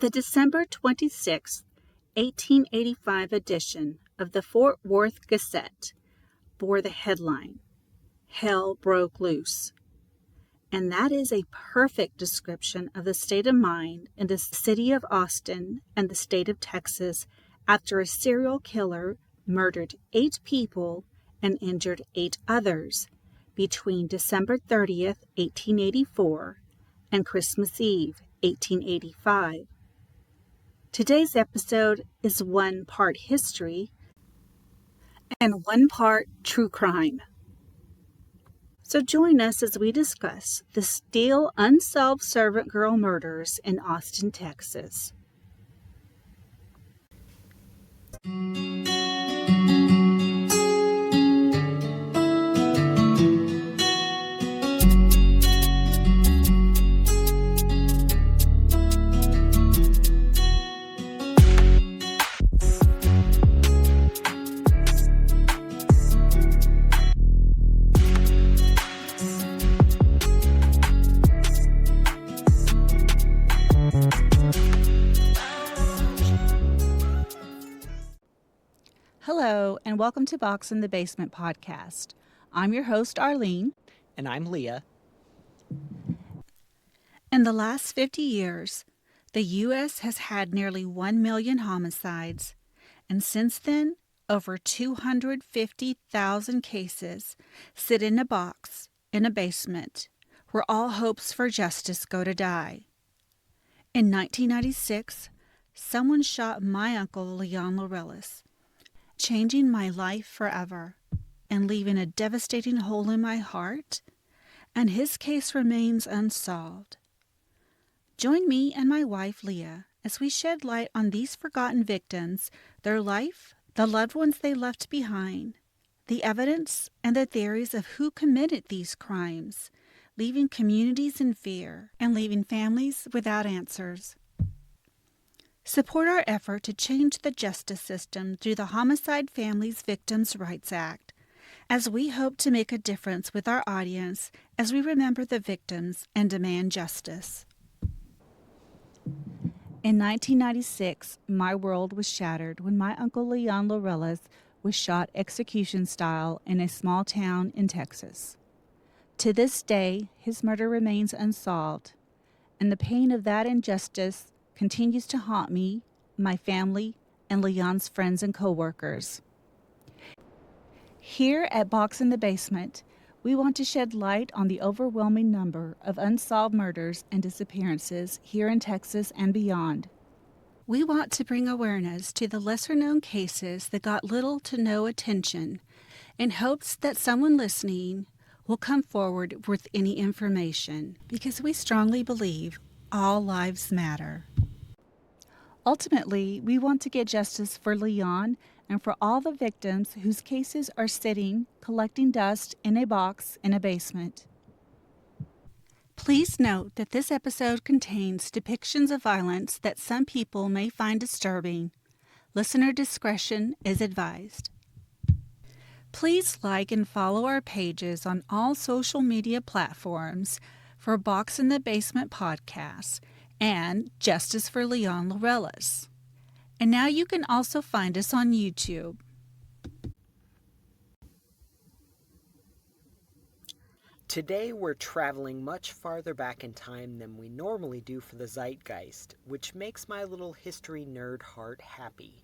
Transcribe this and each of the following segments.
The December 26, 1885 edition of the Fort Worth Gazette bore the headline, "Hell Broke Loose." And that is a perfect description of the state of mind in the city of Austin and the state of Texas after a serial killer murdered 8 people and injured 8 others between December 30th, 1884 and Christmas Eve, 1885. Today's episode is 1 part history and 1 part true crime. So join us as we discuss the still unsolved Servant Girl murders in Austin, Texas. Hello, and welcome to Box in the Basement podcast. I'm your host, Arlene. And I'm Leah. In the last 50 years, the U.S. has had nearly 1 million homicides, and since then, over 250,000 cases sit in a box in a basement where all hopes for justice go to die. In 1996, someone shot my uncle Leon Laurelis, changing my life forever and leaving a devastating hole in my heart, and his case remains unsolved. Join me and my wife, Leah, as we shed light on these forgotten victims, their life, the loved ones they left behind, the evidence, and the theories of who committed these crimes, leaving communities in fear and leaving families without answers. Support our effort to change the justice system through the Homicide Families Victims' Rights Act, as we hope to make a difference with our audience as we remember the victims and demand justice. In 1996, my world was shattered when my uncle Leon Laurelis was shot execution-style in a small town in Texas. To this day, his murder remains unsolved, and the pain of that injustice continues to haunt me, my family, and Leon's friends and co-workers. Here at Box in the Basement, we want to shed light on the overwhelming number of unsolved murders and disappearances here in Texas and beyond. We want to bring awareness to the lesser-known cases that got little to no attention, in hopes that someone listening will come forward with any information, because we strongly believe all lives matter. Ultimately, we want to get justice for Leon and for all the victims whose cases are sitting, collecting dust in a box in a basement. Please note that this episode contains depictions of violence that some people may find disturbing. Listener discretion is advised. Please like and follow our pages on all social media platforms for Box in the Basement Podcast and Justice for Leon Laurelis. And now you can also find us on YouTube. Today we're traveling much farther back in time than we normally do for the zeitgeist, which makes my little history nerd heart happy.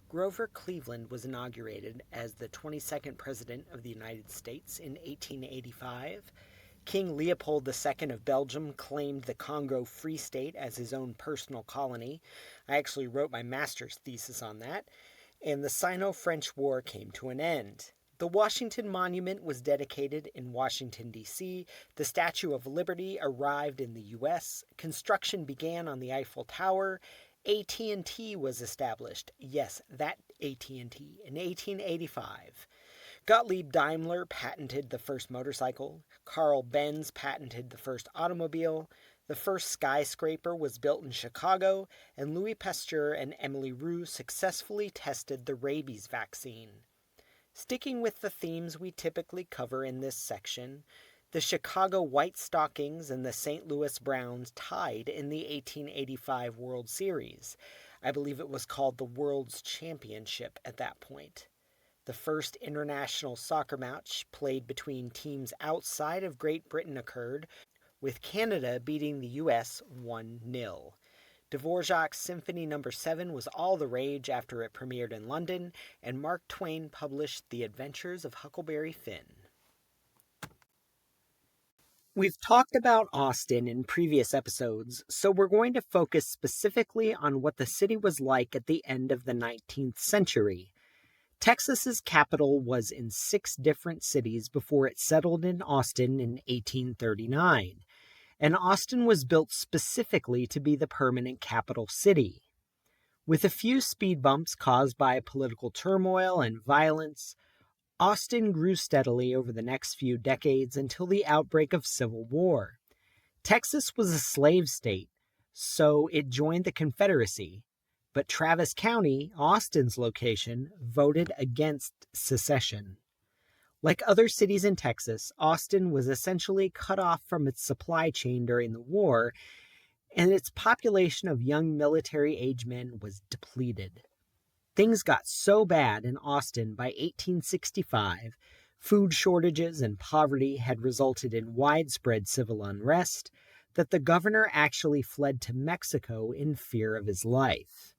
Grover Cleveland was inaugurated as the 22nd President of the United States in 1885. King Leopold II of Belgium claimed the Congo Free State as his own personal colony. I actually wrote my master's thesis on that. And the Sino-French War came to an end. The Washington Monument was dedicated in Washington, D.C. The Statue of Liberty arrived in the U.S. Construction began on the Eiffel Tower. AT&T was established. Yes, that AT&T in 1885. Gottlieb Daimler patented the first motorcycle. Carl Benz patented the first automobile. The first skyscraper was built in Chicago, and Louis Pasteur and Emily Roux successfully tested the rabies vaccine. Sticking with the themes we typically cover in this section, The Chicago White Stockings and the St. Louis Browns tied in the 1885 World Series. I believe it was called the World's Championship at that point. The first international soccer match played between teams outside of Great Britain occurred, with Canada beating the US 1-0. Dvorak's Symphony No. 7 was all the rage after it premiered in London, and Mark Twain published The Adventures of Huckleberry Finn. We've talked about Austin in previous episodes, so we're going to focus specifically on what the city was like at the end of the 19th century. Texas's capital was in 6 different cities before it settled in Austin in 1839. And Austin was built specifically to be the permanent capital city. With a few speed bumps caused by political turmoil and violence, Austin grew steadily over the next few decades until the outbreak of Civil War. Texas was a slave state, so it joined the Confederacy, but Travis County, Austin's location, voted against secession. Like other cities in Texas, Austin was essentially cut off from its supply chain during the war, and its population of young military-age men was depleted. Things got so bad in Austin by 1865, food shortages and poverty had resulted in widespread civil unrest, that the governor actually fled to Mexico in fear of his life.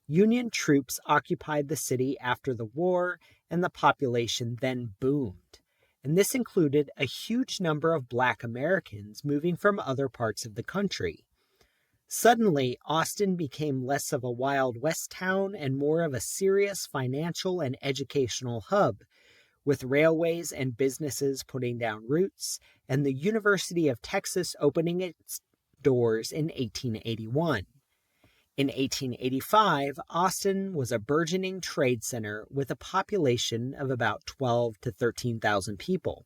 Union troops occupied the city after the war, and the population then boomed. And this included a huge number of Black Americans moving from other parts of the country. Suddenly, Austin became less of a Wild West town and more of a serious financial and educational hub, with railways and businesses putting down roots, and the University of Texas opening its doors in 1881. In 1885, Austin was a burgeoning trade center with a population of about 12,000 to 13,000 people.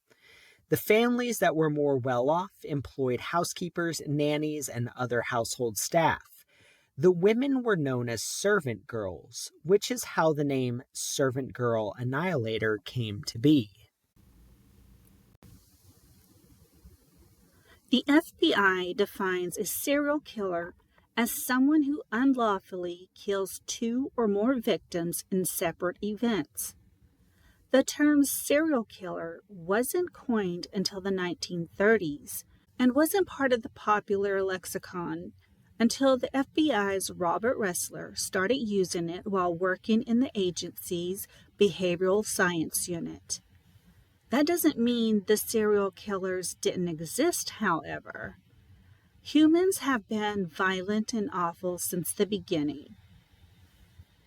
The families that were more well-off employed housekeepers, nannies, and other household staff. The women were known as servant girls, which is how the name Servant Girl Annihilator came to be. The FBI defines a serial killer as someone who unlawfully kills 2 or more victims in separate events. The term serial killer wasn't coined until the 1930s and wasn't part of the popular lexicon until the FBI's Robert Ressler started using it while working in the agency's behavioral science unit. That doesn't mean the serial killers didn't exist, however. Humans have been violent and awful since the beginning.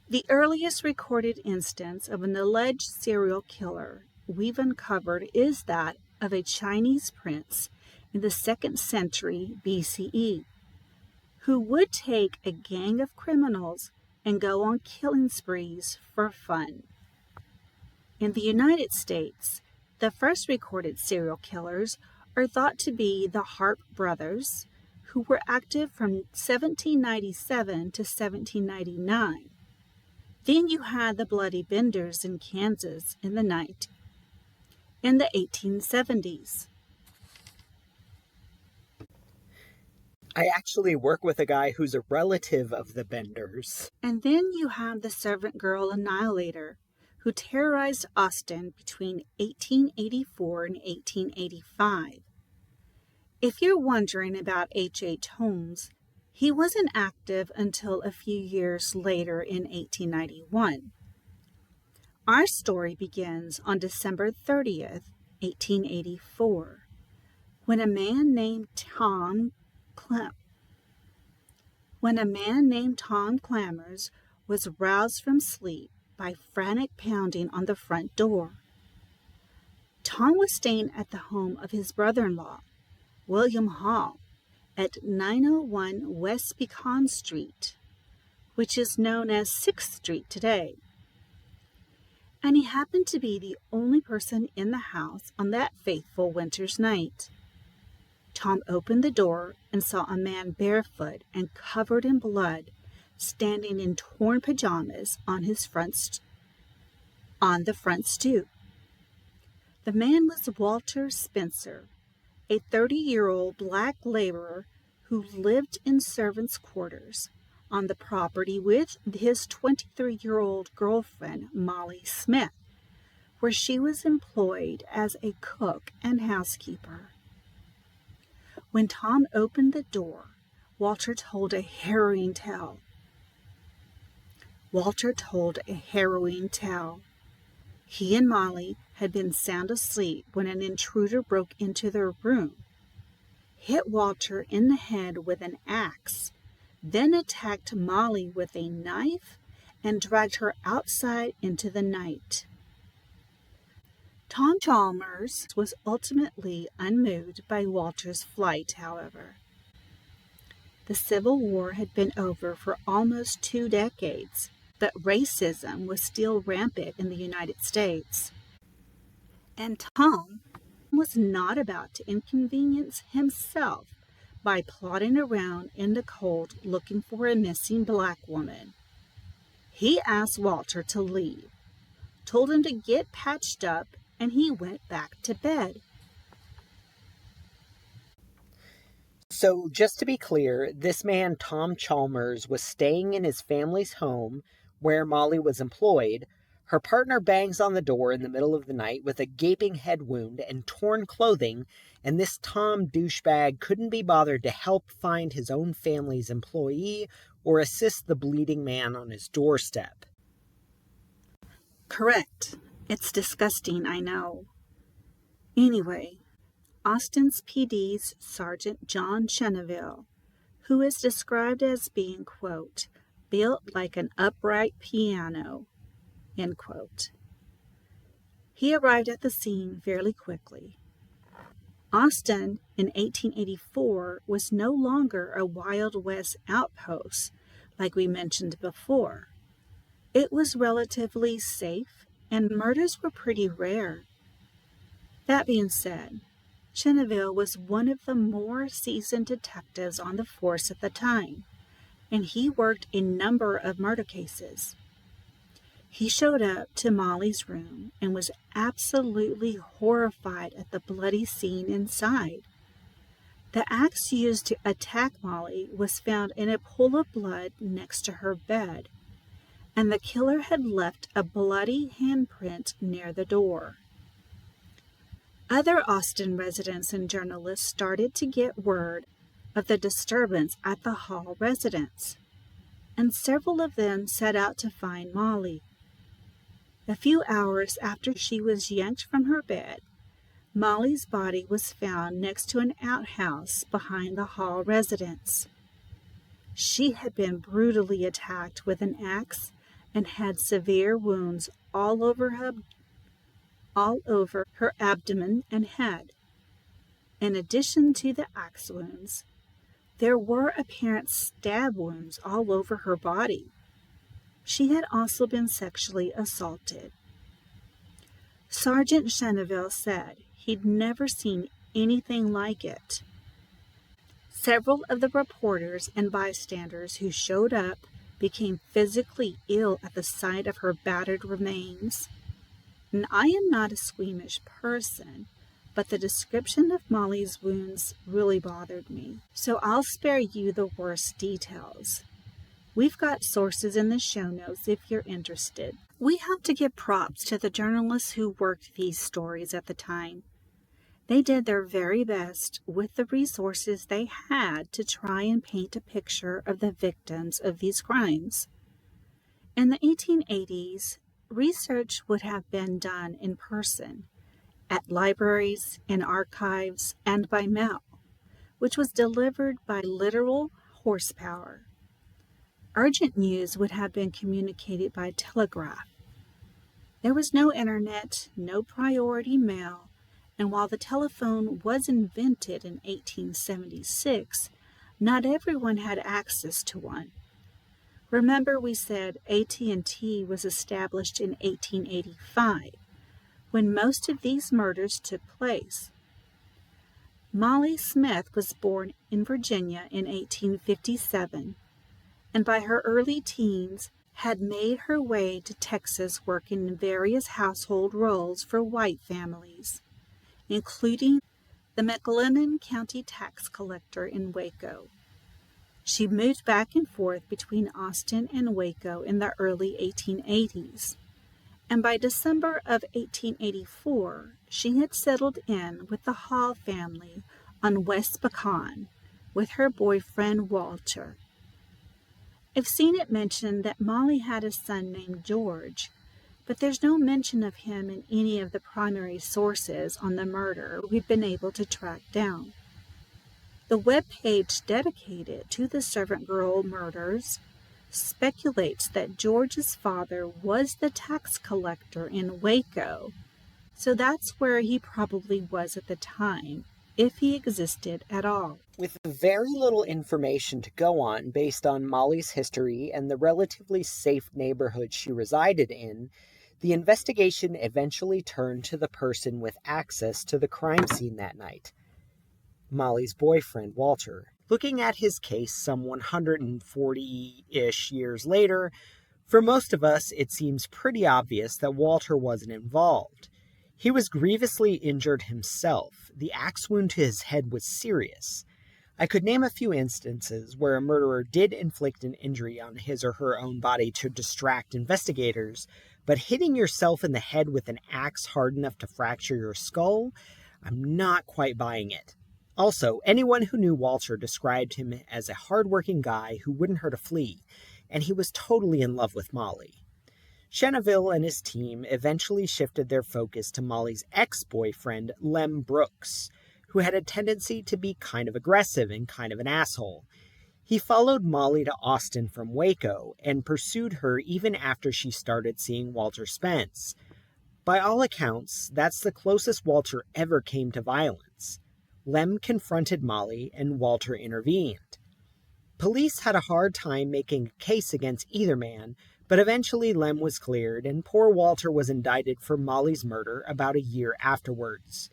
The earliest recorded instance of an alleged serial killer we've uncovered is that of a Chinese prince in the 2nd century BCE, who would take a gang of criminals and go on killing sprees for fun. In the United States, the first recorded serial killers are thought to be the Harp brothers, who were active from 1797 to 1799. Then you had the Bloody Benders in Kansas in the 1870s. I actually work with a guy who's a relative of the Benders. And then you have the Servant Girl Annihilator, who terrorized Austin between 1884 and 1885. If you're wondering about H.H. Holmes, he wasn't active until a few years later in 1891. Our story begins on December 30th, 1884, when a man named Tom Clammers was roused from sleep by frantic pounding on the front door. Tom was staying at the home of his brother-in-law, William Hall, at 901 West Pecan Street, which is known as 6th Street today. And he happened to be the only person in the house on that fateful winter's night. Tom opened the door and saw a man barefoot and covered in blood, standing in torn pajamas on the front stoop. The man was Walter Spencer, a 30-year-old black laborer who lived in servants' quarters on the property with his 23-year-old girlfriend, Molly Smith, where she was employed as a cook and housekeeper. When Tom opened the door, Walter told a harrowing tale. He and Molly had been sound asleep when an intruder broke into their room, hit Walter in the head with an axe, then attacked Molly with a knife and dragged her outside into the night. Tom Chalmers was ultimately unmoved by Walter's flight, however. The Civil War had been over for almost 2 decades, but racism was still rampant in the United States. And Tom was not about to inconvenience himself by plodding around in the cold looking for a missing black woman. He asked Walter to leave, told him to get patched up, and he went back to bed. So, just to be clear, this man, Tom Chalmers, was staying in his family's home where Molly was employed. Her partner bangs on the door in the middle of the night with a gaping head wound and torn clothing, and this Tom douchebag couldn't be bothered to help find his own family's employee or assist the bleeding man on his doorstep. Correct. It's disgusting, I know. Anyway, Austin's PD's Sergeant John Cheneville, who is described as being, quote, built like an upright piano, end quote. He arrived at the scene fairly quickly. Austin, in 1884, was no longer a Wild West outpost like we mentioned before. It was relatively safe, and murders were pretty rare. That being said, Cheneville was one of the more seasoned detectives on the force at the time, and he worked a number of murder cases. He showed up to Molly's room and was absolutely horrified at the bloody scene inside. The axe used to attack Molly was found in a pool of blood next to her bed, and the killer had left a bloody handprint near the door. Other Austin residents and journalists started to get word of the disturbance at the Hall residence, and several of them set out to find Molly. A few hours after she was yanked from her bed, Molly's body was found next to an outhouse behind the Hall residence. She had been brutally attacked with an axe and had severe wounds all over her abdomen and head. In addition to the axe wounds, there were apparent stab wounds all over her body. She had also been sexually assaulted. Sergeant Cheneville said he'd never seen anything like it. Several of the reporters and bystanders who showed up became physically ill at the sight of her battered remains. And I am not a squeamish person, but the description of Molly's wounds really bothered me, so I'll spare you the worst details. We've got sources in the show notes if you're interested. We have to give props to the journalists who worked these stories at the time. They did their very best with the resources they had to try and paint a picture of the victims of these crimes. In the 1880s, research would have been done in person, at libraries, in archives, and by mail, which was delivered by literal horsepower. Urgent news would have been communicated by telegraph. There was no internet, no priority mail, and while the telephone was invented in 1876, not everyone had access to one. Remember, we said AT&T was established in 1885, when most of these murders took place. Molly Smith was born in Virginia in 1857, and by her early teens had made her way to Texas working in various household roles for white families, including the McLennan County tax collector in Waco. She moved back and forth between Austin and Waco in the early 1880s, and by December of 1884, she had settled in with the Hall family on West Pecan with her boyfriend Walter. I've seen it mentioned that Molly had a son named George, but there's no mention of him in any of the primary sources on the murder we've been able to track down. The webpage dedicated to the Servant Girl murders speculates that George's father was the tax collector in Waco, so that's where he probably was at the time, if he existed at all. With very little information to go on based on Molly's history and the relatively safe neighborhood she resided in, the investigation eventually turned to the person with access to the crime scene that night, Molly's boyfriend, Walter. Looking at his case some 140-ish years later, for most of us it seems pretty obvious that Walter wasn't involved. He was grievously injured himself. The axe wound to his head was serious. I could name a few instances where a murderer did inflict an injury on his or her own body to distract investigators, but hitting yourself in the head with an axe hard enough to fracture your skull? I'm not quite buying it. Also, anyone who knew Walter described him as a hard-working guy who wouldn't hurt a flea, and he was totally in love with Molly. Cheneville and his team eventually shifted their focus to Molly's ex-boyfriend, Lem Brooks, who had a tendency to be kind of aggressive and kind of an asshole. He followed Molly to Austin from Waco and pursued her even after she started seeing Walter Spence. By all accounts, that's the closest Walter ever came to violence. Lem confronted Molly and Walter intervened. Police had a hard time making a case against either man, but eventually Lem was cleared and poor Walter was indicted for Molly's murder about a year afterwards.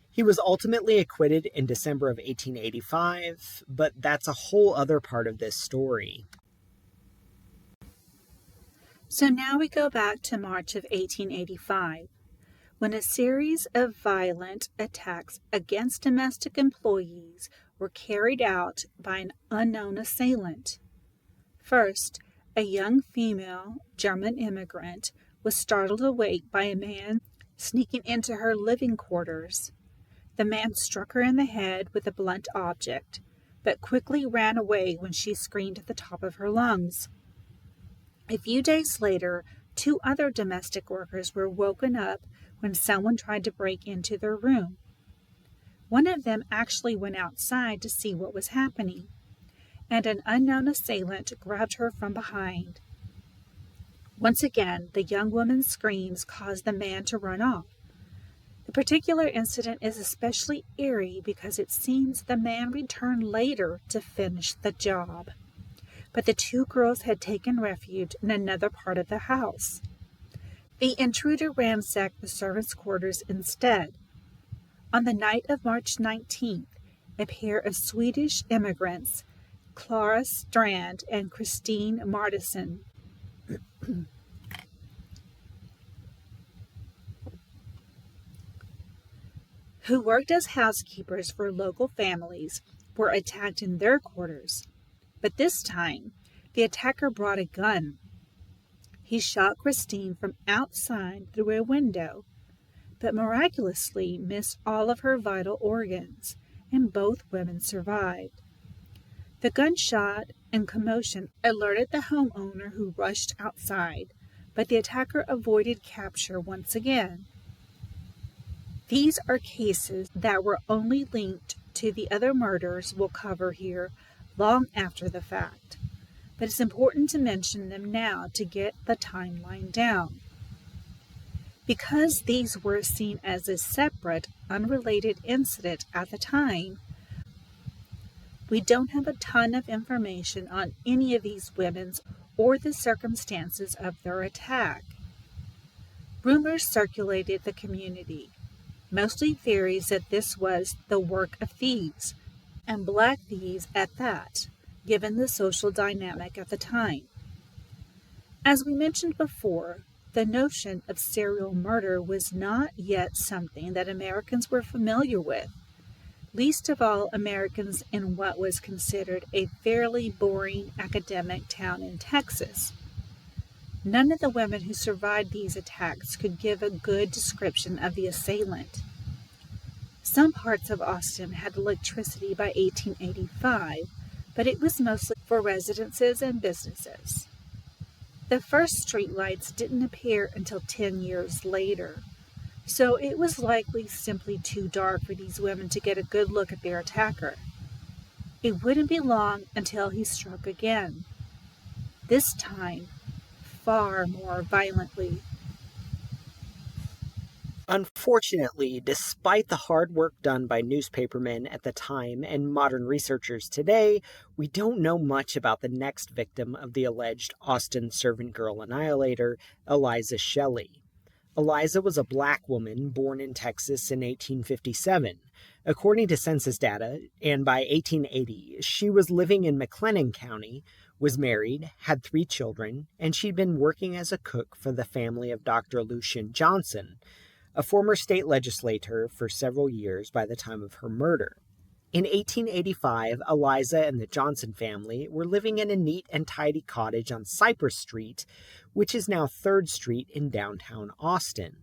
He was ultimately acquitted in December of 1885, but that's a whole other part of this story. So now we go back to March of 1885, when a series of violent attacks against domestic employees were carried out by an unknown assailant. First, a young female German immigrant was startled awake by a man sneaking into her living quarters. The man struck her in the head with a blunt object, but quickly ran away when she screamed at the top of her lungs. A few days later, 2 other domestic workers were woken up when someone tried to break into their room. One of them actually went outside to see what was happening, and an unknown assailant grabbed her from behind. Once again, the young woman's screams caused the man to run off. The particular incident is especially eerie because it seems the man returned later to finish the job, but the 2 girls had taken refuge in another part of the house. The intruder ransacked the servants' quarters instead. On the night of March 19th, a pair of Swedish immigrants, Clara Strand and Christine Martison, who worked as housekeepers for local families, were attacked in their quarters. But this time, the attacker brought a gun. He shot Christine from outside through a window, but miraculously missed all of her vital organs, and both women survived. The gunshot and commotion alerted the homeowner, who rushed outside, but the attacker avoided capture once again. These are cases that were only linked to the other murders we'll cover here long after the fact, but it's important to mention them now to get the timeline down. Because these were seen as a separate, unrelated incident at the time, we don't have a ton of information on any of these women's or the circumstances of their attack. Rumors circulated the community, mostly theories that this was the work of thieves, and black thieves at that, given the social dynamic at the time. As we mentioned before, the notion of serial murder was not yet something that Americans were familiar with, least of all Americans in what was considered a fairly boring academic town in Texas. None of the women who survived these attacks could give a good description of the assailant. Some parts of Austin had electricity by 1885, but it was mostly for residences and businesses. The first streetlights didn't appear until 10 years later, so it was likely simply too dark for these women to get a good look at their attacker. It wouldn't be long until he struck again, this time far more violently. Unfortunately, despite the hard work done by newspapermen at the time and modern researchers today, we don't know much about the next victim of the alleged Austin Servant Girl Annihilator, Eliza Shelley. Eliza was a black woman born in Texas in 1857. According to census data, and by 1880, she was living in McLennan County, was married, had 3 children, and she'd been working as a cook for the family of Dr. Lucian Johnson, a former state legislator for several years by the time of her murder. In 1885, Eliza and the Johnson family were living in a neat and tidy cottage on Cypress Street, which is now 3rd Street in downtown Austin.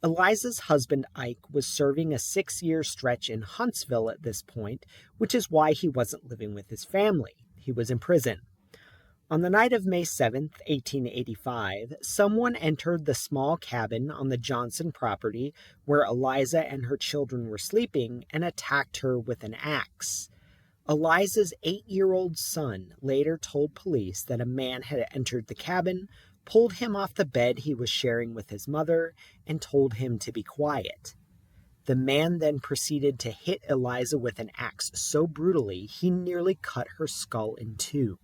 Eliza's husband Ike was serving a 6-year stretch in Huntsville at this point, which is why he wasn't living with his family. He was in prison. On the night of May 7, 1885, someone entered the small cabin on the Johnson property where Eliza and her children were sleeping and attacked her with an axe. Eliza's 8-year-old son later told police that a man had entered the cabin, pulled him off the bed he was sharing with his mother, and told him to be quiet. The man then proceeded to hit Eliza with an axe so brutally he nearly cut her skull in 2.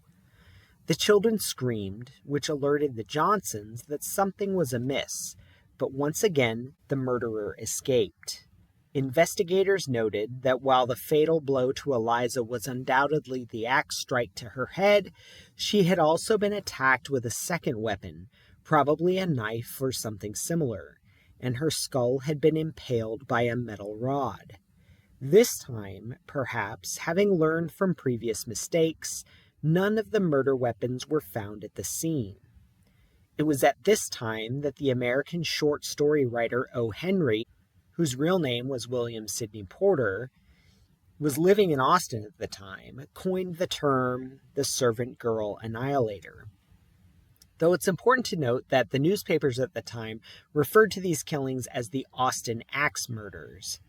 The children screamed, which alerted the Johnsons that something was amiss, but once again the murderer escaped. Investigators noted that while the fatal blow to Eliza was undoubtedly the axe strike to her head, she had also been attacked with a second weapon, probably a knife or something similar, and her skull had been impaled by a metal rod. This time, perhaps, having learned from previous mistakes, none of the murder weapons were found at the scene. It was at this time that the American short story writer O. Henry, whose real name was William Sidney Porter, was living in Austin at the time, coined the term the Servant Girl Annihilator. Though it's important to note that the newspapers at the time referred to these killings as the Austin Axe Murders.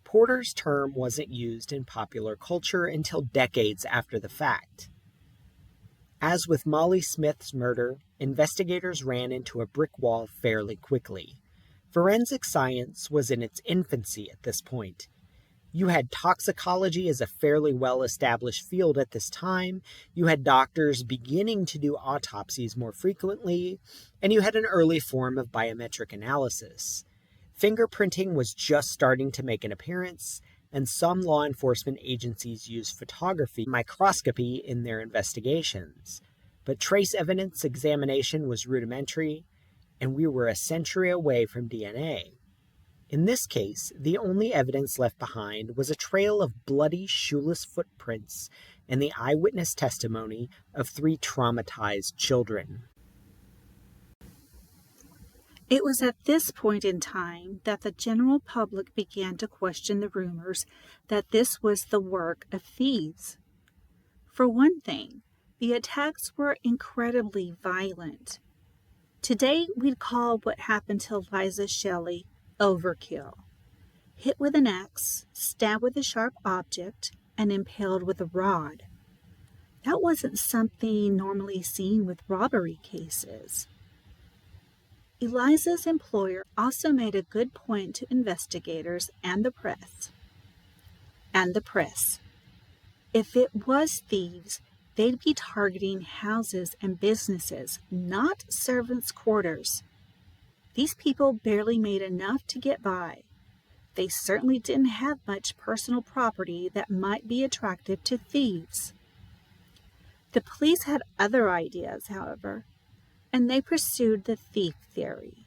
Porter's term wasn't used in popular culture until decades after the fact. As with Molly Smith's murder, investigators ran into a brick wall fairly quickly. Forensic science was in its infancy at this point. You had toxicology as a fairly well-established field at this time, you had doctors beginning to do autopsies more frequently, and you had an early form of biometric analysis. Fingerprinting was just starting to make an appearance, and some law enforcement agencies used photography microscopy in their investigations. But trace evidence examination was rudimentary, and we were a century away from DNA. In this case, the only evidence left behind was a trail of bloody, shoeless footprints and the eyewitness testimony of 3 traumatized children. It was at this point in time that the general public began to question the rumors that this was the work of thieves. For one thing, the attacks were incredibly violent. Today, we'd call what happened to Eliza Shelley overkill. Hit with an axe, stabbed with a sharp object, and impaled with a rod. That wasn't something normally seen with robbery cases. Eliza's employer also made a good point to investigators and the press. If it was thieves, they'd be targeting houses and businesses, not servants' quarters. These people barely made enough to get by. They certainly didn't have much personal property that might be attractive to thieves. The police had other ideas, however, and they pursued the thief theory,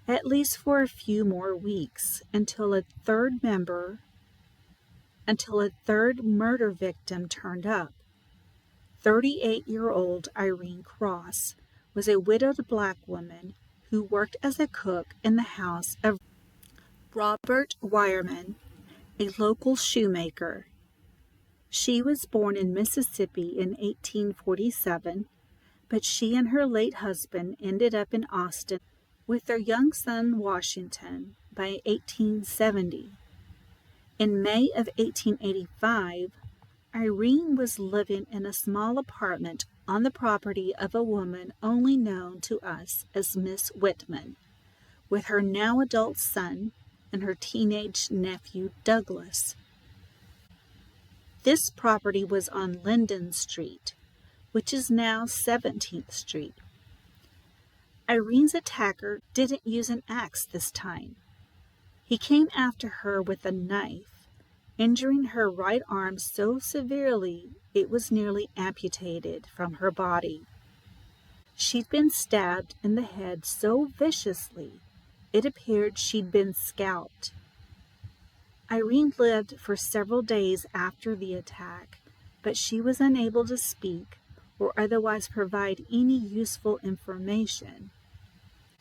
at least for a few more weeks, until a third member until a third murder victim turned up. 38-year-old Irene Cross was a widowed black woman who worked as a cook in the house of Robert Wireman, a local shoemaker. She was born in Mississippi in 1847, but she and her late husband ended up in Austin with their young son Washington by 1870. In May of 1885, Irene was living in a small apartment on the property of a woman only known to us as Miss Whitman, with her now adult son and her teenage nephew Douglas. This property was on Linden Street, which is now 17th Street. Irene's attacker didn't use an axe this time. He came after her with a knife, injuring her right arm so severely it was nearly amputated from her body. She'd been stabbed in the head so viciously it appeared she'd been scalped. Irene lived for several days after the attack, but she was unable to speak or otherwise provide any useful information.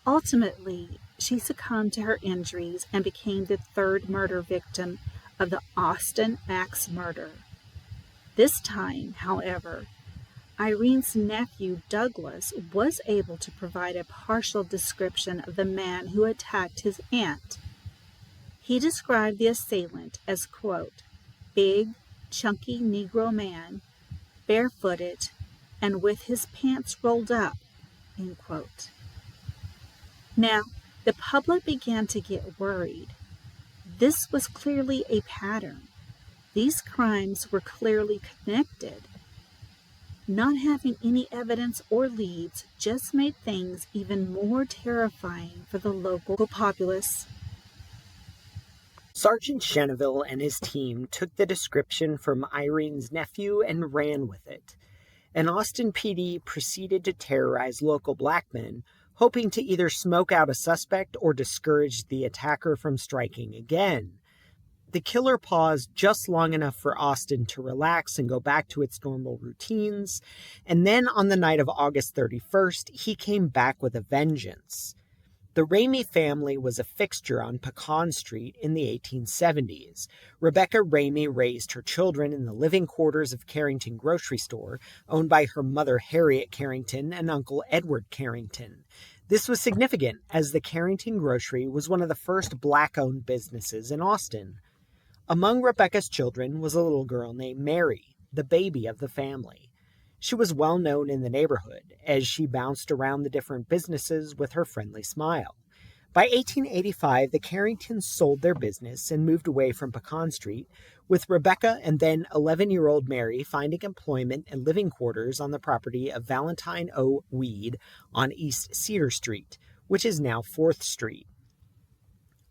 Ultimately, she succumbed to her injuries and became the third murder victim of the Austin axe murder. This time, however, Irene's nephew Douglas was able to provide a partial description of the man who attacked his aunt. He described the assailant as, quote, big, chunky Negro man, barefooted, and with his pants rolled up, end quote. Now, the public began to get worried. This was clearly a pattern. These crimes were clearly connected. Not having any evidence or leads just made things even more terrifying for the local populace. Sergeant Cheneville and his team took the description from Irene's nephew and ran with it, and Austin PD proceeded to terrorize local black men, hoping to either smoke out a suspect or discourage the attacker from striking again. The killer paused just long enough for Austin to relax and go back to its normal routines, and then on the night of August 31st, he came back with a vengeance. The Ramey family was a fixture on Pecan Street in the 1870s. Rebecca Ramey raised her children in the living quarters of Carrington Grocery Store, owned by her mother Harriet Carrington and uncle Edward Carrington. This was significant, as the Carrington Grocery was one of the first black-owned businesses in Austin. Among Rebecca's children was a little girl named Mary, the baby of the family. She was well known in the neighborhood, as she bounced around the different businesses with her friendly smile. By 1885, the Carringtons sold their business and moved away from Pecan Street, with Rebecca and then 11-year-old Mary finding employment and living quarters on the property of Valentine O. Weed on East Cedar Street, which is now 4th Street.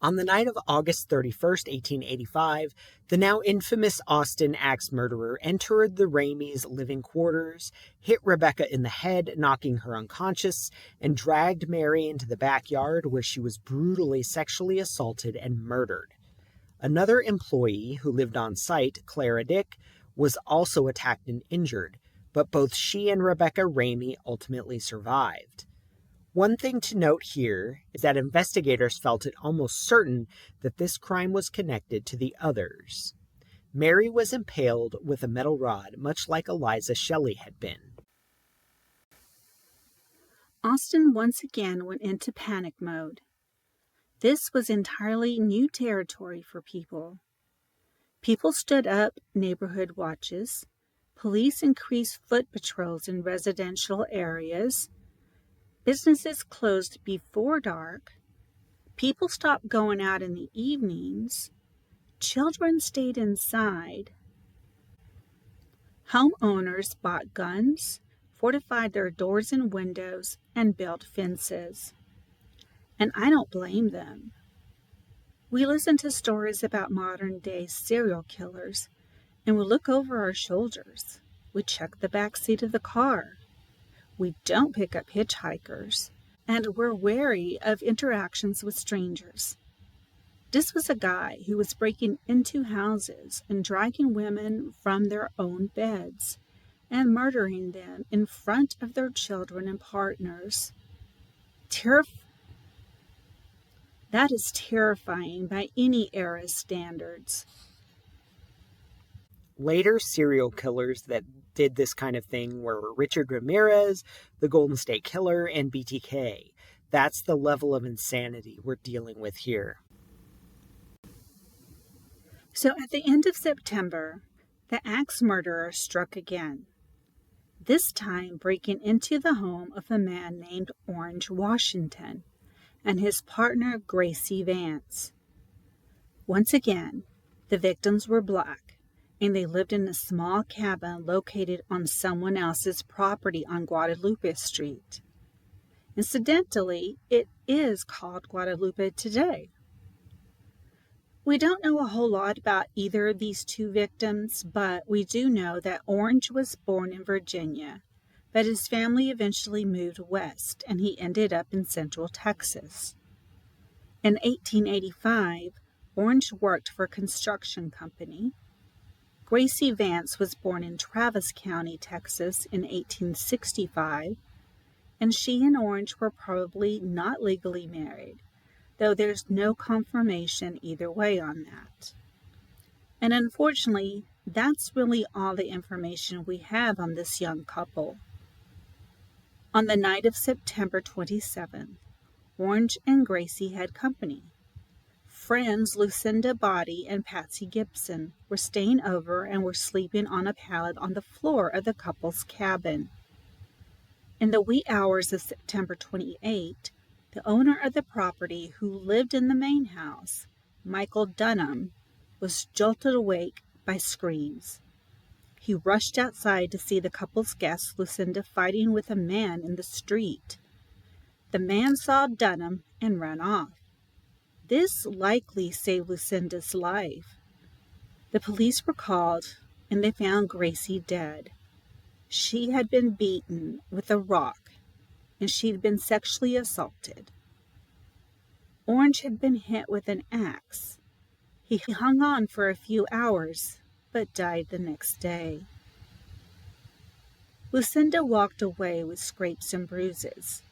On the night of August 31st, 1885, the now infamous Austin axe murderer entered the Rameys' living quarters, hit Rebecca in the head, knocking her unconscious, and dragged Mary into the backyard where she was brutally sexually assaulted and murdered. Another employee who lived on site, Clara Dick, was also attacked and injured, but both she and Rebecca Ramey ultimately survived. One thing to note here is that investigators felt it almost certain that this crime was connected to the others. Mary was impaled with a metal rod, much like Eliza Shelley had been. Austin once again went into panic mode. This was entirely new territory for people. People stood up neighborhood watches. Police increased foot patrols in residential areas. Businesses closed before dark. People stopped going out in the evenings. Children stayed inside. Homeowners bought guns, fortified their doors and windows, and built fences. And I don't blame them. We listen to stories about modern-day serial killers, and we look over our shoulders. We check the back seat of the car. We don't pick up hitchhikers, and we're wary of interactions with strangers. This was a guy who was breaking into houses and dragging women from their own beds and murdering them in front of their children and partners. That is terrifying by any era's standards. Later serial killers that did this kind of thing were Richard Ramirez, the Golden State Killer, and BTK. That's the level of insanity we're dealing with here. So at the end of September, the axe murderer struck again, this time breaking into the home of a man named Orange Washington and his partner Gracie Vance. Once again, the victims were black, and they lived in a small cabin located on someone else's property on Guadalupe Street. Incidentally, it is called Guadalupe today. We don't know a whole lot about either of these two victims, but we do know that Orange was born in Virginia, but his family eventually moved west, and he ended up in Central Texas. In 1885, Orange worked for a construction company. Gracie Vance was born in Travis County, Texas in 1865, and she and Orange were probably not legally married, though there's no confirmation either way on that. And unfortunately, that's really all the information we have on this young couple. On the night of September 27th, Orange and Gracie had company. Friends Lucinda Body and Patsy Gibson were staying over and were sleeping on a pallet on the floor of the couple's cabin. In the wee hours of September 28, the owner of the property who lived in the main house, Michael Dunham, was jolted awake by screams. He rushed outside to see the couple's guest, Lucinda, fighting with a man in the street. The man saw Dunham and ran off. This likely saved Lucinda's life. The police were called, and they found Gracie dead. She had been beaten with a rock, and she'd been sexually assaulted. Orange had been hit with an axe. He hung on for a few hours, but died the next day. Lucinda walked away with scrapes and bruises.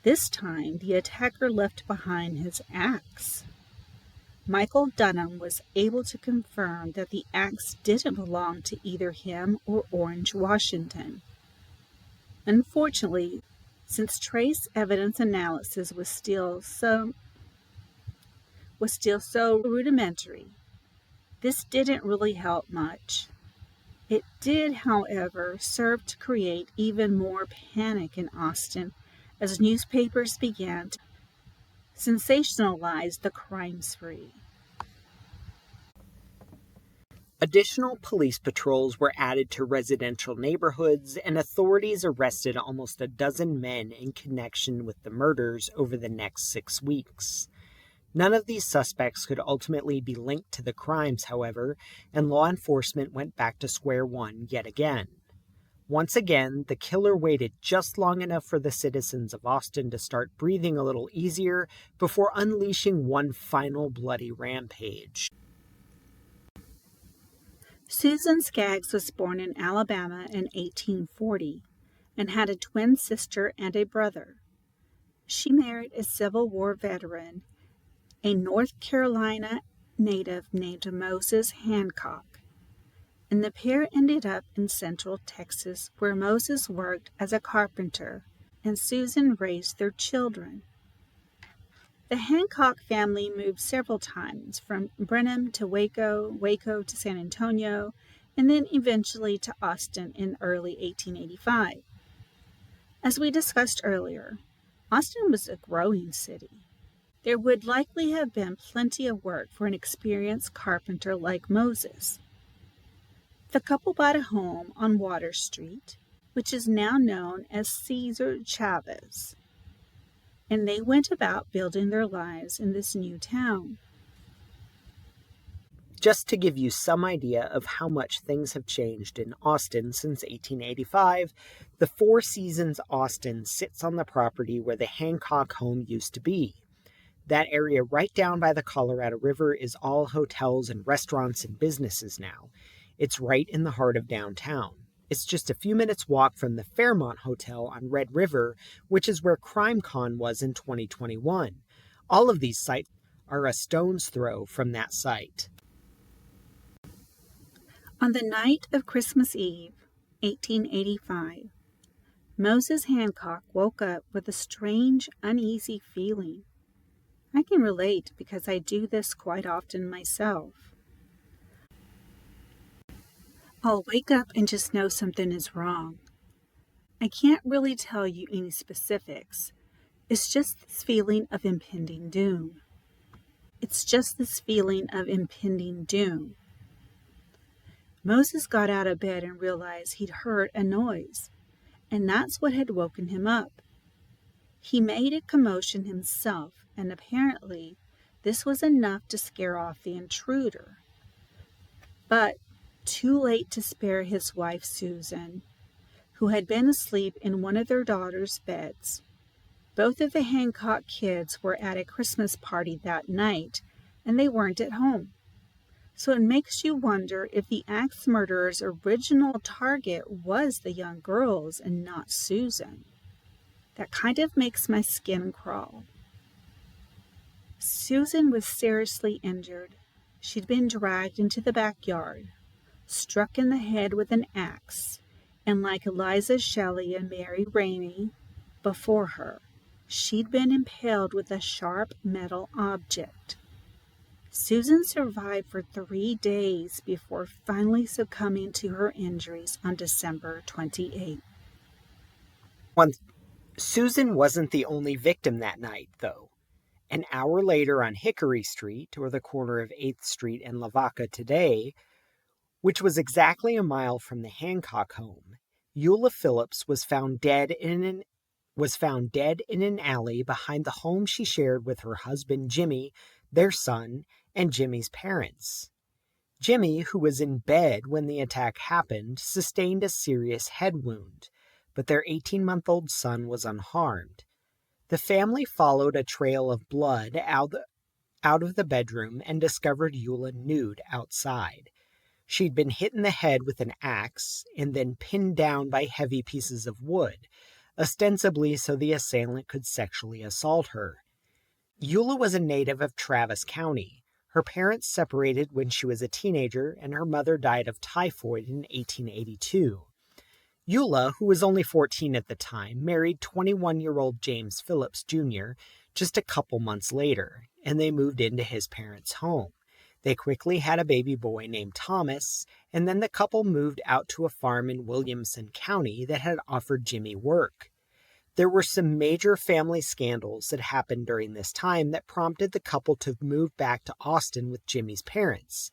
This time, the attacker left behind his axe. Michael Dunham was able to confirm that the axe didn't belong to either him or Orange Washington. Unfortunately, since trace evidence analysis was still so rudimentary, this didn't really help much. It did, however, serve to create even more panic in Austin as newspapers began to sensationalize the crime spree. Additional police patrols were added to residential neighborhoods, and authorities arrested almost a dozen men in connection with the murders over the next 6 weeks. None of these suspects could ultimately be linked to the crimes, however, and law enforcement went back to square one yet again. Once again, the killer waited just long enough for the citizens of Austin to start breathing a little easier before unleashing one final bloody rampage. Susan Skaggs was born in Alabama in 1840 and had a twin sister and a brother. She married a Civil War veteran, a North Carolina native named Moses Hancock, and the pair ended up in Central Texas, where Moses worked as a carpenter and Susan raised their children. The Hancock family moved several times, from Brenham to Waco, Waco to San Antonio, and then eventually to Austin in early 1885. As we discussed earlier, Austin was a growing city. There would likely have been plenty of work for an experienced carpenter like Moses. The couple bought a home on Water Street, which is now known as Cesar Chavez, and they went about building their lives in this new town. Just to give you some idea of how much things have changed in Austin since 1885, the Four Seasons Austin sits on the property where the Hancock home used to be. That area right down by the Colorado River is all hotels and restaurants and businesses now. It's right in the heart of downtown. It's just a few minutes' walk from the Fairmont Hotel on Red River, which is where CrimeCon was in 2021. All of these sites are a stone's throw from that site. On the night of Christmas Eve, 1885, Moses Hancock woke up with a strange, uneasy feeling. I can relate because I do this quite often myself. I'll wake up and just know something is wrong. I can't really tell you any specifics. It's just this feeling of impending doom. Moses got out of bed and realized he'd heard a noise, and that's what had woken him up. He made a commotion himself, and apparently this was enough to scare off the intruder. But too late to spare his wife Susan, who had been asleep in one of their daughters' beds. Both of the Hancock kids were at a Christmas party that night, and they weren't at home. So it makes you wonder if the axe murderer's original target was the young girls and not Susan. That kind of makes my skin crawl. Susan was seriously injured. She'd been dragged into the backyard, struck in the head with an axe, and like Eliza Shelley and Mary Ramey before her, she'd been impaled with a sharp metal object. Susan survived for 3 days before finally succumbing to her injuries on December 28th. Susan wasn't the only victim that night, though. An hour later on Hickory Street, or the corner of 8th Street and Lavaca today, which was exactly a mile from the Hancock home, Eula Phillips was found dead in an alley behind the home she shared with her husband Jimmy, their son, and Jimmy's parents. Jimmy, who was in bed when the attack happened, sustained a serious head wound, but their 18-month-old son was unharmed. The family followed a trail of blood out of the bedroom and discovered Eula nude outside. She'd been hit in the head with an axe and then pinned down by heavy pieces of wood, ostensibly so the assailant could sexually assault her. Eula was a native of Travis County. Her parents separated when she was a teenager, and her mother died of typhoid in 1882. Eula, who was only 14 at the time, married 21-year-old James Phillips Jr. just a couple months later, and they moved into his parents' home. They quickly had a baby boy named Thomas, and then the couple moved out to a farm in Williamson County that had offered Jimmy work. There were some major family scandals that happened during this time that prompted the couple to move back to Austin with Jimmy's parents.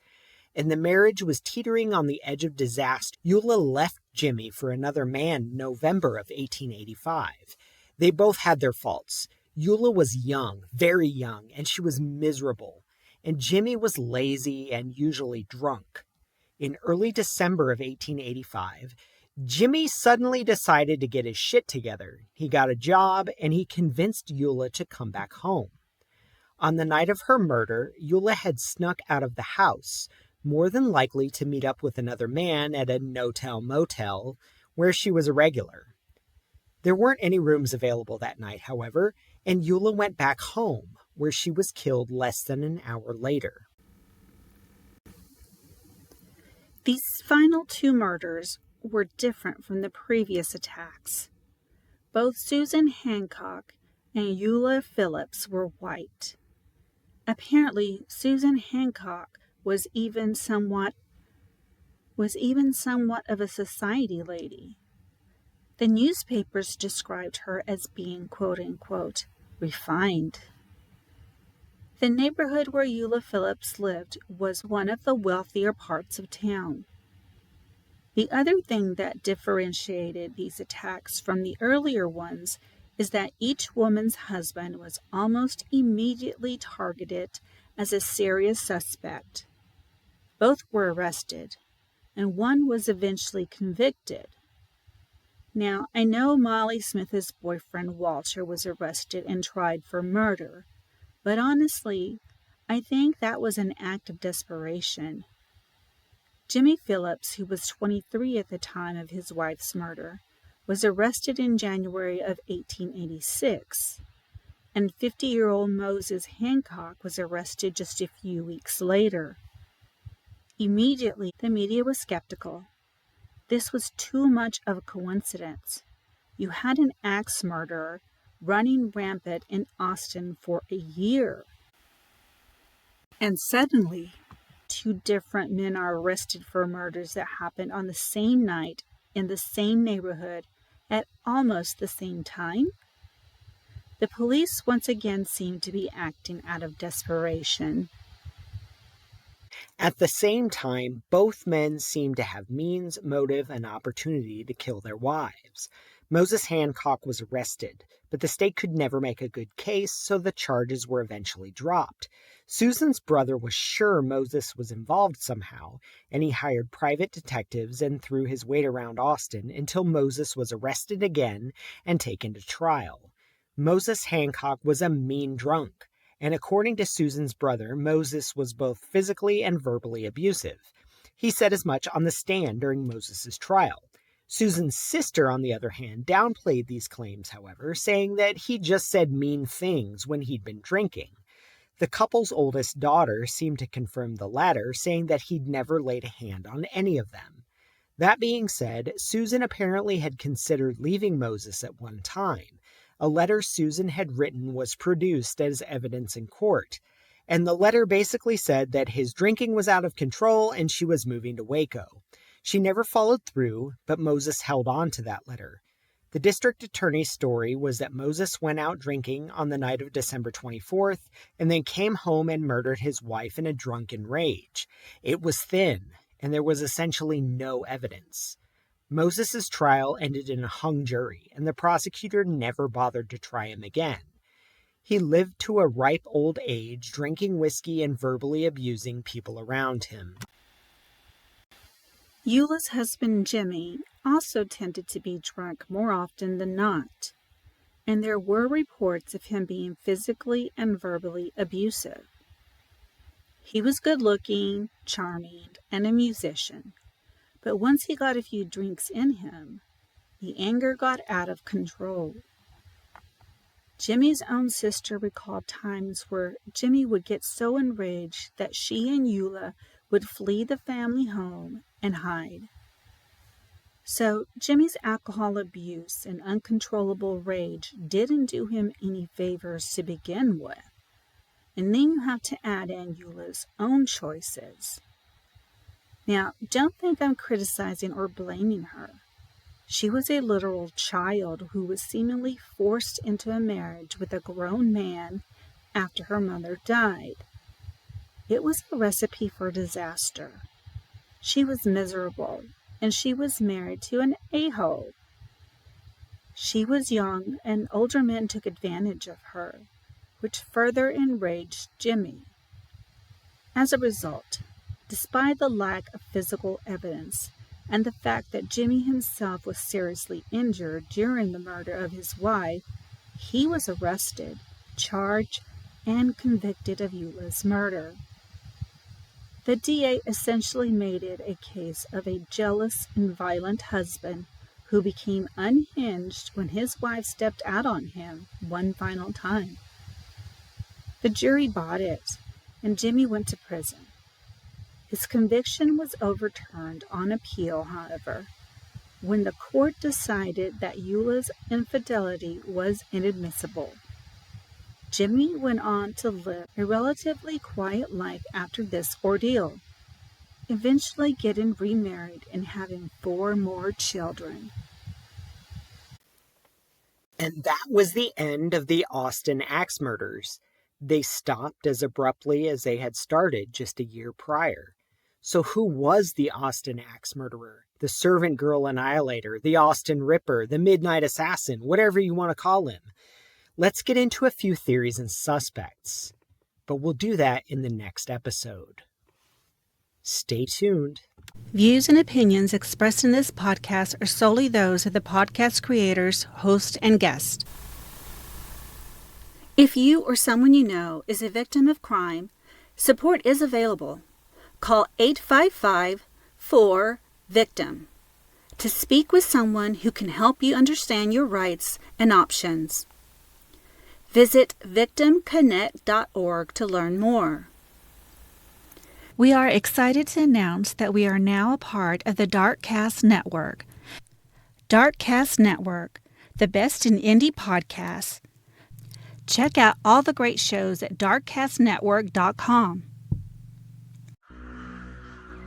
And the marriage was teetering on the edge of disaster. Eula left Jimmy for another man in November of 1885. They both had their faults. Eula was young, very young, and she was miserable. And Jimmy was lazy and usually drunk. In early December of 1885, Jimmy suddenly decided to get his shit together. He got a job, and he convinced Eula to come back home. On the night of her murder, Eula had snuck out of the house, more than likely to meet up with another man at a no-tell-motel, where she was a regular. There weren't any rooms available that night, however, and Eula went back home, where she was killed less than an hour later. These final 2 murders were different from the previous attacks. Both Susan Hancock and Eula Phillips were white. Apparently, Susan Hancock was even somewhat of a society lady. The newspapers described her as being, quote-unquote, refined. The neighborhood where Eula Phillips lived was one of the wealthier parts of town. The other thing that differentiated these attacks from the earlier ones is that each woman's husband was almost immediately targeted as a serious suspect. Both were arrested, and one was eventually convicted. Now, I know Molly Smith's boyfriend Walter was arrested and tried for murder, But honestly, I think that was an act of desperation. Jimmy Phillips, who was 23 at the time of his wife's murder, was arrested in January of 1886, and 50-year-old Moses Hancock was arrested just a few weeks later. Immediately, the media was skeptical. This was too much of a coincidence. You had an axe murderer running rampant in Austin for a year. And suddenly, two different men are arrested for murders that happened on the same night in the same neighborhood at almost the same time. The police once again seem to be acting out of desperation. At the same time, both men seemed to have means, motive, and opportunity to kill their wives. Moses Hancock was arrested, but the state could never make a good case, so the charges were eventually dropped. Susan's brother was sure Moses was involved somehow, and he hired private detectives and threw his weight around Austin until Moses was arrested again and taken to trial. Moses Hancock was a mean drunk, and according to Susan's brother, Moses was both physically and verbally abusive. He said as much on the stand during Moses's trial. Susan's sister, on the other hand, downplayed these claims, however, saying that he just said mean things when he'd been drinking. The couple's oldest daughter seemed to confirm the latter, saying that he'd never laid a hand on any of them. That being said, Susan apparently had considered leaving Moses at one time. A letter Susan had written was produced as evidence in court, and the letter basically said that his drinking was out of control and she was moving to Waco. She never followed through, but Moses held on to that letter. The district attorney's story was that Moses went out drinking on the night of December 24th and then came home and murdered his wife in a drunken rage. It was thin, and there was essentially no evidence. Moses's trial ended in a hung jury, and the prosecutor never bothered to try him again. He lived to a ripe old age, drinking whiskey and verbally abusing people around him. Eula's husband Jimmy also tended to be drunk more often than not, and there were reports of him being physically and verbally abusive. He was good-looking, charming, and a musician, but once he got a few drinks in him, the anger got out of control. Jimmy's own sister recalled times where Jimmy would get so enraged that she and Eula would flee the family home and hide. So Jimmy's alcohol abuse and uncontrollable rage didn't do him any favors to begin with. And then you have to add in Eula's own choices. Now, don't think I'm criticizing or blaming her. She was a literal child who was seemingly forced into a marriage with a grown man after her mother died. It was a recipe for disaster. She was miserable, and she was married to an a-hole. She was young, and older men took advantage of her, which further enraged Jimmy. As a result, despite the lack of physical evidence and the fact that Jimmy himself was seriously injured during the murder of his wife, he was arrested, charged, and convicted of Eula's murder. The DA essentially made it a case of a jealous and violent husband who became unhinged when his wife stepped out on him one final time. The jury bought it, and Jimmy went to prison. His conviction was overturned on appeal, however, when the court decided that Eula's infidelity was inadmissible. Jimmy went on to live a relatively quiet life after this ordeal, eventually getting remarried and having 4 more children. And that was the end of the Austin axe murders. They stopped as abruptly as they had started just a year prior. So who was the Austin axe murderer? The Servant Girl Annihilator, the Austin Ripper, the Midnight Assassin, whatever you want to call him. Let's get into a few theories and suspects, but we'll do that in the next episode. Stay tuned. Views and opinions expressed in this podcast are solely those of the podcast creators, host, and guest. If you or someone you know is a victim of crime, support is available. Call 855-4-VICTIM to speak with someone who can help you understand your rights and options. Visit victimconnect.org to learn more. We are excited to announce that we are now a part of the Darkcast Network. Darkcast Network, the best in indie podcasts. Check out all the great shows at darkcastnetwork.com.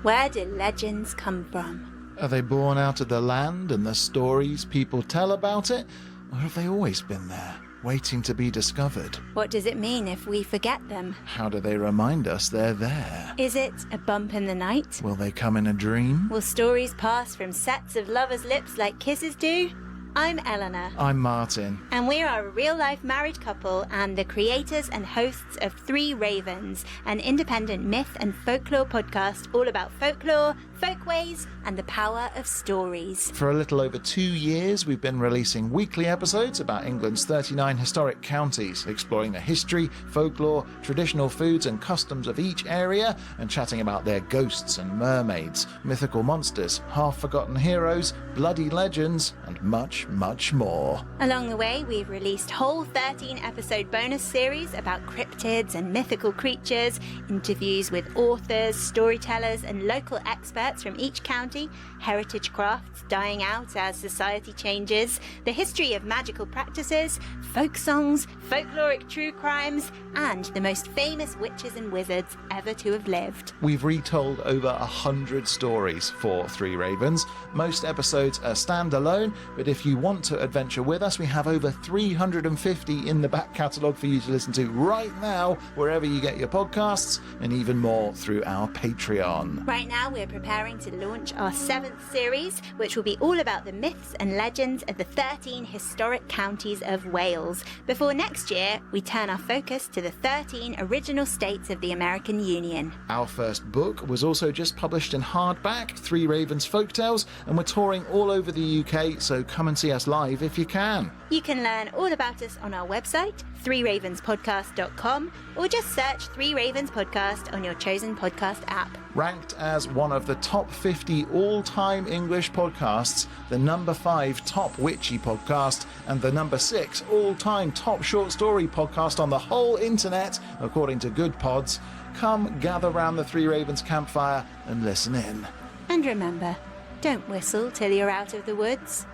Where do legends come from? Are they born out of the land and the stories people tell about it? Or have they always been there, waiting to be discovered? What does it mean if we forget them? How do they remind us they're there? Is it a bump in the night? Will they come in a dream? Will stories pass from sets of lovers' lips like kisses do? I'm Eleanor. I'm Martin. And we are a real-life married couple and the creators and hosts of Three Ravens, an independent myth and folklore podcast all about folklore, folkways, and the power of stories. For a little over 2 years, we've been releasing weekly episodes about England's 39 historic counties, exploring the history, folklore, traditional foods and customs of each area, and chatting about their ghosts and mermaids, mythical monsters, half-forgotten heroes, bloody legends, and much, much more. Along the way, we've released whole 13-episode bonus series about cryptids and mythical creatures, interviews with authors, storytellers, and local experts from each county, heritage crafts dying out as society changes, the history of magical practices, folk songs, folkloric true crimes, and the most famous witches and wizards ever to have lived. We've retold over 100 stories for Three Ravens. Most episodes are standalone, but if you want to adventure with us, we have over 350 in the back catalogue for you to listen to right now, wherever you get your podcasts, and even more through our Patreon. Right now, we're preparing to launch our 7th series, which will be all about the myths and legends of the 13 historic counties of Wales. Before next year, we turn our focus to the 13 original states of the American Union. Our first book was also just published in hardback, Three Ravens Folktales, and we're touring all over the UK, so come and see us live if you can. You can learn all about us on our website, threeravenspodcast.com, or just search Three Ravens Podcast on your chosen podcast app. Ranked as one of the top 50 all-time English podcasts, the number 5 top witchy podcast, and the number 6 all-time top short story podcast on the whole internet, according to Good Pods, come gather round the Three Ravens campfire and listen in. And remember, don't whistle till you're out of the woods.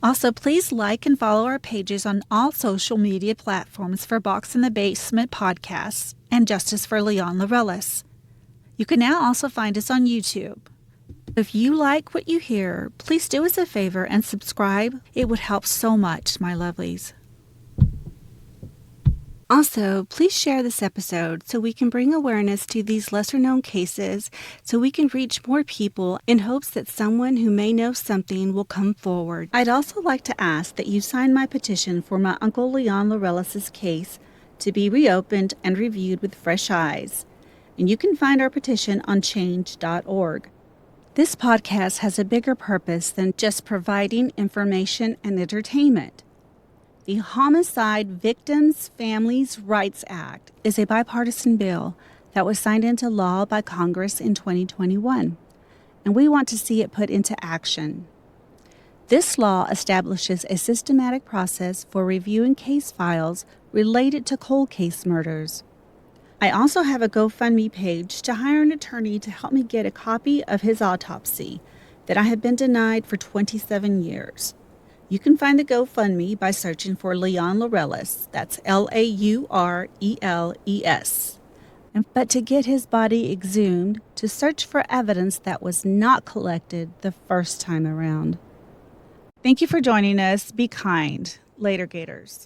Also, please like and follow our pages on all social media platforms for Box in the Basement podcasts and Justice for Leon Laurellis. You can now also find us on YouTube. If you like what you hear, please do us a favor and subscribe. It would help so much, my lovelies. Also, please share this episode so we can bring awareness to these lesser-known cases so we can reach more people in hopes that someone who may know something will come forward. I'd also like to ask that you sign my petition for my Uncle Leon Laurellis' case to be reopened and reviewed with fresh eyes. And you can find our petition on change.org. This podcast has a bigger purpose than just providing information and entertainment. The Homicide Victims Families' Rights Act is a bipartisan bill that was signed into law by Congress in 2021, and we want to see it put into action. This law establishes a systematic process for reviewing case files related to cold case murders. I also have a GoFundMe page to hire an attorney to help me get a copy of his autopsy that I have been denied for 27 years. You can find the GoFundMe by searching for Leon Laurellis. That's Laureles. But to get his body exhumed, to search for evidence that was not collected the first time around. Thank you for joining us. Be kind. Later, Gators.